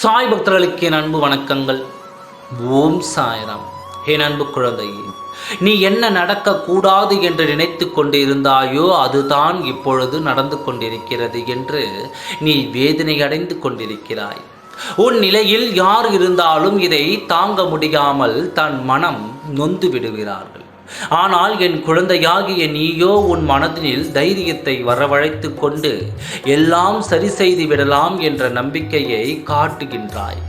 சாய் பக்தர்களுக்கு என் அன்பு வணக்கங்கள். ஓம் சாய்ராம். என் அன்பு குழந்தையே, நீ என்ன நடக்கக்கூடாது என்று நினைத்து கொண்டிருந்தாயோ அதுதான் இப்பொழுது நடந்து கொண்டிருக்கிறது என்று நீ வேதனை அடைந்து கொண்டிருக்கிறாய். உன் நிலையில் யார் இருந்தாலும் இதை தாங்க முடியாமல் தன் மனம் நொந்து விடுகிறார்கள். ஆனால் என் குழந்தையாகிய நீயோ உன் மனதில் தைரியத்தை வரவழைத்து கொண்டு எல்லாம் சரி செய்து விடலாம் என்ற நம்பிக்கையை காட்டுகின்றாய்.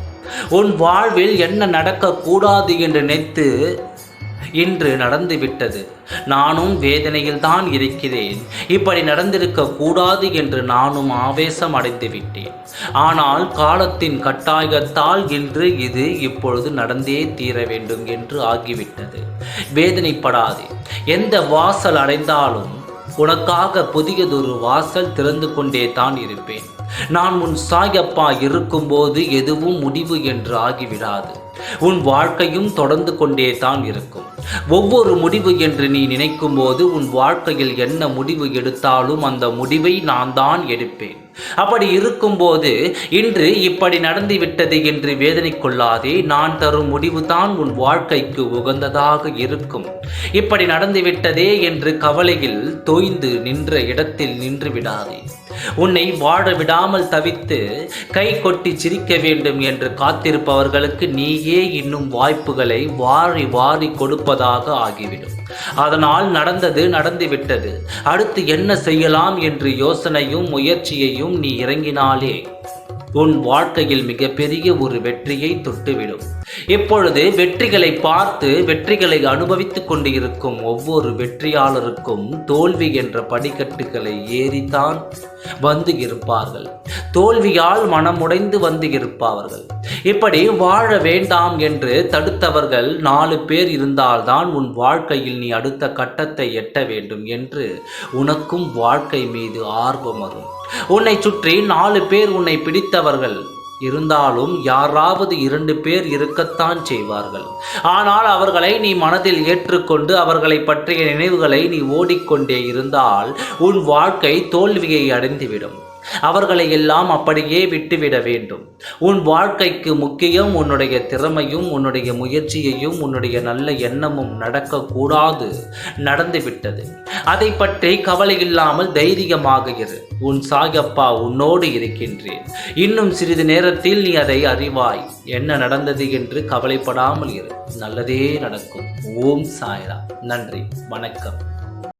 உன் வாழ்வில் என்ன நடக்கக்கூடாது என்று நினைத்து இன்று நடந்துவிட்டது. நானும் வேதனையில் தான் இருக்கிறேன். இப்படி நடந்திருக்க கூடாது என்று நானும் ஆவேசம் அடைந்து விட்டேன். ஆனால் காலத்தின் கட்டாயத்தால் இன்று இது இப்பொழுது நடந்தே தீர வேண்டும் என்று ஆகிவிட்டது. வேதனைப்படாதே. எந்த வாசல் அடைந்தாலும் உனக்காக புதியதொரு வாசல் திறந்து கொண்டே தான் இருப்பேன். நான் உன் சாயப்பா இருக்கும்போது எதுவும் முடிவு என்று ஆகிவிடாது. உன் வாழ்க்கையும் தொடர்ந்து கொண்டே தான் இருக்கும். ஒவ்வொரு முடிவு என்று நீ நினைக்கும் போது உன் வாழ்க்கையில் என்ன முடிவு எடுத்தாலும் அந்த முடிவை நான் தான் எடுப்பேன். அப்படி இருக்கும்போது இன்று இப்படி நடந்துவிட்டது என்று வேதனை கொள்ளாதே. நான் தரும் முடிவு தான் உன் வாழ்க்கைக்கு உகந்ததாக இருக்கும். இப்படி நடந்துவிட்டதே என்று கவலையில் தோய்ந்து நின்ற இடத்தில் நின்று விடாதே. உன்னை வாழ விடாமல் தவித்து கை கொட்டி சிரிக்க வேண்டும் என்று காத்திருப்பவர்களுக்கு நீயே இன்னும் வாய்ப்புகளை வாரி வாரி கொடுப்பதாக ஆகிவிடும். அதனால் நடந்தது நடந்துவிட்டது. அடுத்து என்ன செய்யலாம் என்று யோசனையும் முயற்சியையும் நீ இறங்கினாலே உன் வாழ்க்கையில் மிகப்பெரிய ஒரு வெற்றியை தொட்டுவிடும். இப்பொழுது வெற்றிகளை பார்த்து வெற்றிகளை அனுபவித்துக் கொண்டு இருக்கும் ஒவ்வொரு வெற்றியாளருக்கும் தோல்வி என்ற படிக்கட்டுகளை ஏறித்தான் வந்து இருப்பார்கள். தோல்வியால் மனமுடைந்து வந்து இருப்பார்கள். இப்படி வாழ வேண்டாம் என்று தடுத்தவர்கள் 4 பேர் இருந்தால்தான் உன் வாழ்க்கையில் நீ அடுத்த கட்டத்தை எட்ட வேண்டும் என்று உனக்கும் வாழ்க்கை மீது ஆர்வம் வரும். உன்னை சுற்றி 4 பேர் உன்னை பிடித்தவர்கள் இருந்தாலும் யாராவது 2 பேர் இருக்கத்தான் செய்வார்கள். ஆனால் அவர்களை நீ மனதில் ஏற்றுக்கொண்டு அவர்களை பற்றிய நினைவுகளை நீ ஓடிக்கொண்டே இருந்தால் உன் வாழ்க்கை தோல்வியை அடைந்துவிடும். அவர்களை எல்லாம் அப்படியே விட்டுவிட வேண்டும். உன் வாழ்க்கைக்கு முக்கியம் உன்னுடைய திறமையும் உன்னுடைய முயற்சியையும் உன்னுடைய நல்ல எண்ணமும் நடக்கக்கூடாது. நடந்துவிட்டது. அதை பற்றி கவலை இல்லாமல் தைரியமாக இரு. உன் சாயப்பா உன்னோடு இருக்கின்றேன். இன்னும் சிறிது நேரத்தில் நீ அதை அறிவாய். என்ன நடந்தது என்று கவலைப்படாமல் இரு. நல்லதே நடக்கும். ஓம் சாய்ராம். நன்றி, வணக்கம்.